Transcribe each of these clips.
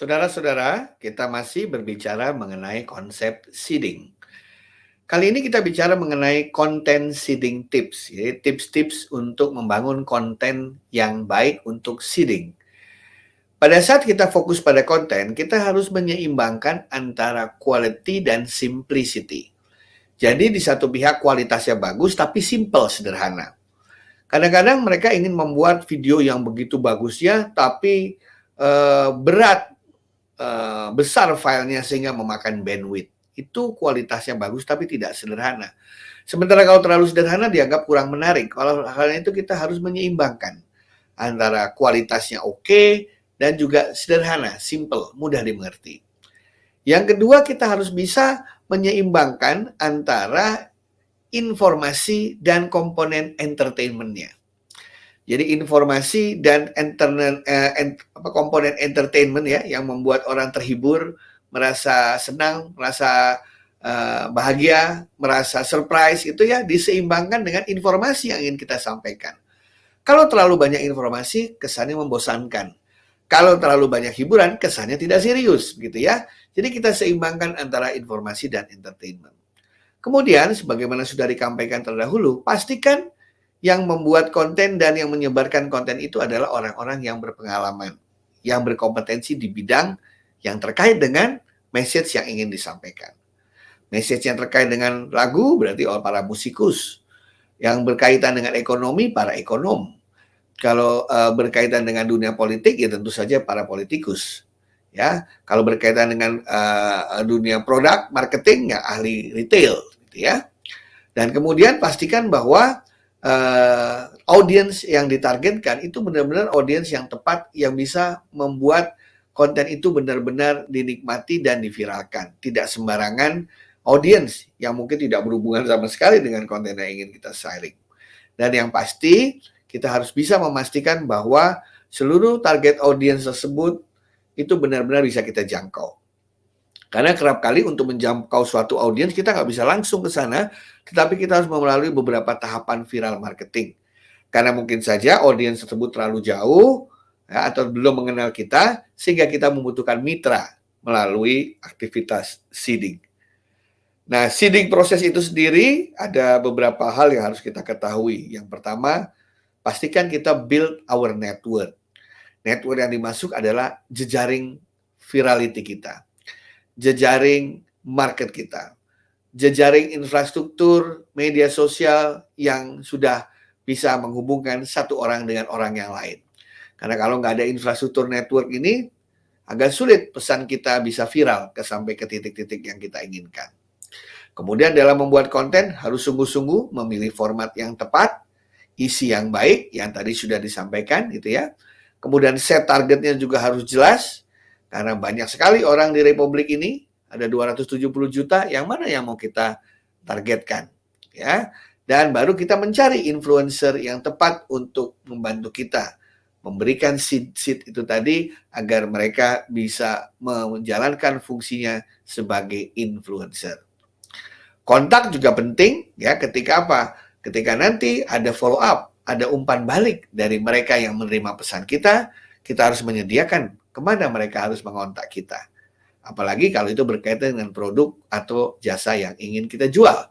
Saudara-saudara, kita masih berbicara mengenai konsep seeding. Kali ini kita bicara mengenai content seeding tips, jadi tips-tips untuk membangun konten yang baik untuk seeding. Pada saat kita fokus pada konten, kita harus menyeimbangkan antara quality dan simplicity. Jadi di satu pihak kualitasnya bagus tapi simple, sederhana. Kadang-kadang mereka ingin membuat video yang begitu bagusnya tapi berat, besar filenya sehingga memakan bandwidth. Itu kualitasnya bagus tapi tidak sederhana. Sementara kalau terlalu sederhana dianggap kurang menarik. Kalau hal itu kita harus menyeimbangkan antara kualitasnya oke dan juga sederhana, simple, mudah dimengerti. Yang kedua, kita harus bisa menyeimbangkan antara informasi dan komponen entertainment-nya. Jadi informasi dan komponen entertainment ya yang membuat orang terhibur, merasa senang, merasa bahagia, merasa surprise itu ya diseimbangkan dengan informasi yang ingin kita sampaikan. Kalau terlalu banyak informasi kesannya membosankan. Kalau terlalu banyak hiburan kesannya tidak serius gitu ya. Jadi kita seimbangkan antara informasi dan entertainment. Kemudian sebagaimana sudah dikampaikan terdahulu, pastikan yang membuat konten dan yang menyebarkan konten itu adalah orang-orang yang berpengalaman, yang berkompetensi di bidang yang terkait dengan message yang ingin disampaikan. Message yang terkait dengan lagu berarti para musikus, yang berkaitan dengan ekonomi para ekonom. Kalau berkaitan dengan dunia politik ya tentu saja para politikus. Ya, kalau berkaitan dengan dunia produk marketing ya ahli retail gitu ya. Dan kemudian pastikan bahwa audiens yang ditargetkan itu benar-benar audiens yang tepat yang bisa membuat konten itu benar-benar dinikmati dan diviralkan. Tidak sembarangan audiens yang mungkin tidak berhubungan sama sekali dengan konten yang ingin kita sharing. Dan yang pasti kita harus bisa memastikan bahwa seluruh target audiens tersebut itu benar-benar bisa kita jangkau. Karena kerap kali untuk menjangkau suatu audiens kita nggak bisa langsung ke sana, tetapi kita harus melalui beberapa tahapan viral marketing. Karena mungkin saja audiens tersebut terlalu jauh ya, atau belum mengenal kita, sehingga kita membutuhkan mitra melalui aktivitas seeding. Nah, seeding proses itu sendiri ada beberapa hal yang harus kita ketahui. Yang pertama, pastikan kita build our network. Network yang dimasuk adalah jejaring virality kita, jejaring market kita, jejaring infrastruktur media sosial yang sudah bisa menghubungkan satu orang dengan orang yang lain. Karena kalau nggak ada infrastruktur network ini, agak sulit pesan kita bisa viral sampai ke titik-titik yang kita inginkan. Kemudian dalam membuat konten harus sungguh-sungguh memilih format yang tepat, isi yang baik yang tadi sudah disampaikan gitu ya. Kemudian set targetnya juga harus jelas karena banyak sekali orang di Republik ini, ada 270 juta, yang mana yang mau kita targetkan ya. Dan baru kita mencari influencer yang tepat untuk membantu kita memberikan seed itu tadi agar mereka bisa menjalankan fungsinya sebagai influencer. Kontak juga penting ya ketika apa? Ketika nanti ada follow up, ada umpan balik dari mereka yang menerima pesan kita harus menyediakan kemana mereka harus mengontak kita. Apalagi kalau itu berkaitan dengan produk atau jasa yang ingin kita jual.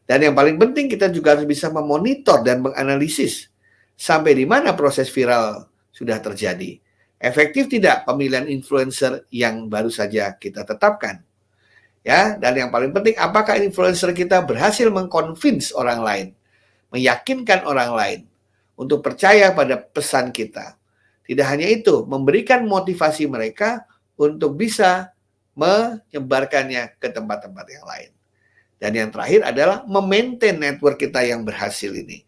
Dan yang paling penting kita juga harus bisa memonitor dan menganalisis sampai di mana proses viral sudah terjadi. Efektif tidak pemilihan influencer yang baru saja kita tetapkan? Ya, dan yang paling penting apakah influencer kita berhasil mengconvince orang lain, meyakinkan orang lain untuk percaya pada pesan kita. Tidak hanya itu, memberikan motivasi mereka untuk bisa menyebarkannya ke tempat-tempat yang lain. Dan yang terakhir adalah memaintain network kita yang berhasil ini.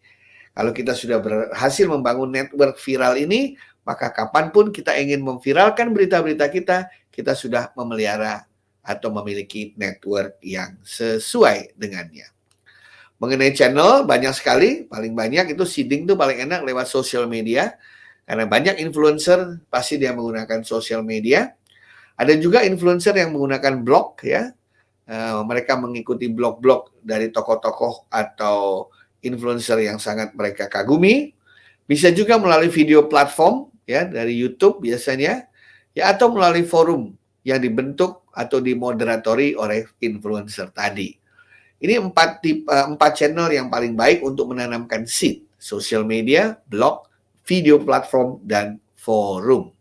Kalau kita sudah berhasil membangun network viral ini, maka kapanpun kita ingin memviralkan berita-berita kita sudah memelihara atau memiliki network yang sesuai dengannya. Mengenai channel, banyak sekali, paling banyak itu seeding itu paling enak lewat social media, karena banyak influencer pasti dia menggunakan social media. Ada juga influencer yang menggunakan blog ya, mereka mengikuti blog-blog dari tokoh-tokoh atau influencer yang sangat mereka kagumi. Bisa juga melalui video platform ya dari YouTube biasanya ya atau melalui forum yang dibentuk atau dimoderatori oleh influencer tadi. Ini empat channel yang paling baik untuk menanamkan seed: social media, blog, video platform, dan forum.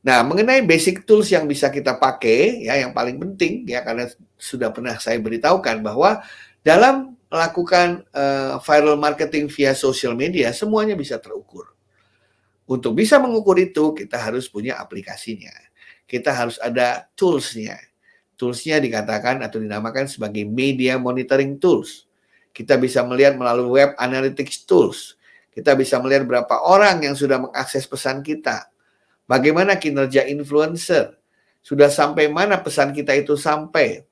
Nah, mengenai basic tools yang bisa kita pakai, ya yang paling penting ya, karena sudah pernah saya beritahukan bahwa dalam melakukan viral marketing via social media, semuanya bisa terukur. Untuk bisa mengukur itu, kita harus punya aplikasinya. Kita harus ada tools-nya. Tools-nya dikatakan atau dinamakan sebagai media monitoring tools. Kita bisa melihat melalui web analytics tools. Kita bisa melihat berapa orang yang sudah mengakses pesan kita. Bagaimana kinerja influencer. Sudah sampai mana pesan kita itu sampai.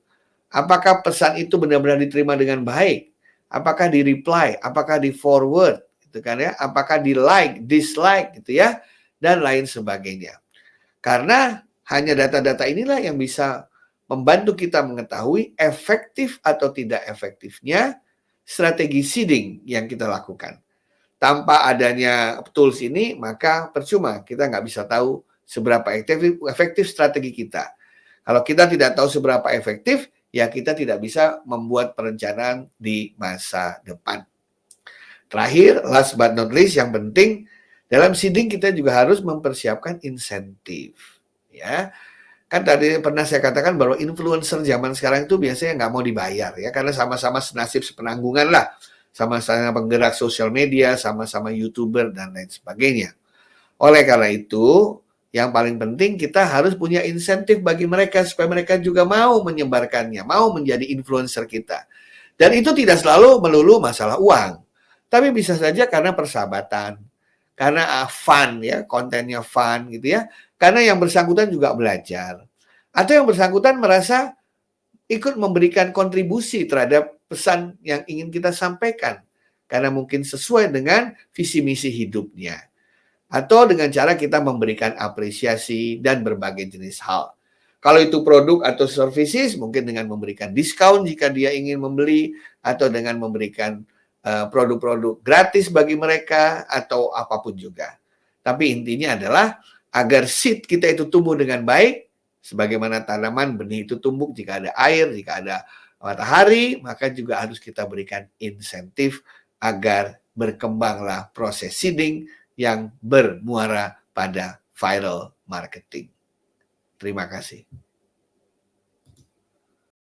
Apakah pesan itu benar-benar diterima dengan baik? Apakah di-reply? Apakah di-forward? Gitu kan ya? Apakah di-like, dislike gitu ya? Dan lain sebagainya. Karena hanya data-data inilah yang bisa membantu kita mengetahui efektif atau tidak efektifnya strategi seeding yang kita lakukan. Tanpa adanya tools ini, maka percuma, kita nggak bisa tahu seberapa efektif strategi kita. Kalau kita tidak tahu seberapa efektif, ya kita tidak bisa membuat perencanaan di masa depan. Terakhir, last but not least, yang penting, dalam seeding kita juga harus mempersiapkan insentif. Ya, kan tadi pernah saya katakan bahwa influencer zaman sekarang itu biasanya nggak mau dibayar ya, karena sama-sama senasib sepenanggungan lah, sama-sama penggerak sosial media, sama-sama YouTuber dan lain sebagainya. Oleh karena itu, yang paling penting kita harus punya insentif bagi mereka supaya mereka juga mau menyebarkannya, mau menjadi influencer kita. Dan itu tidak selalu melulu masalah uang, tapi bisa saja karena persahabatan, karena fun ya, kontennya fun gitu ya, karena yang bersangkutan juga belajar, atau yang bersangkutan merasa ikut memberikan kontribusi terhadap pesan yang ingin kita sampaikan, karena mungkin sesuai dengan visi misi hidupnya, atau dengan cara kita memberikan apresiasi dan berbagai jenis hal. Kalau itu produk atau services, mungkin dengan memberikan diskon jika dia ingin membeli, atau dengan memberikan produk-produk gratis bagi mereka, atau apapun juga. Tapi intinya adalah agar seed kita itu tumbuh dengan baik, sebagaimana tanaman benih itu tumbuh jika ada air, jika ada matahari, maka juga harus kita berikan insentif agar berkembanglah proses seeding yang bermuara pada viral marketing. Terima kasih.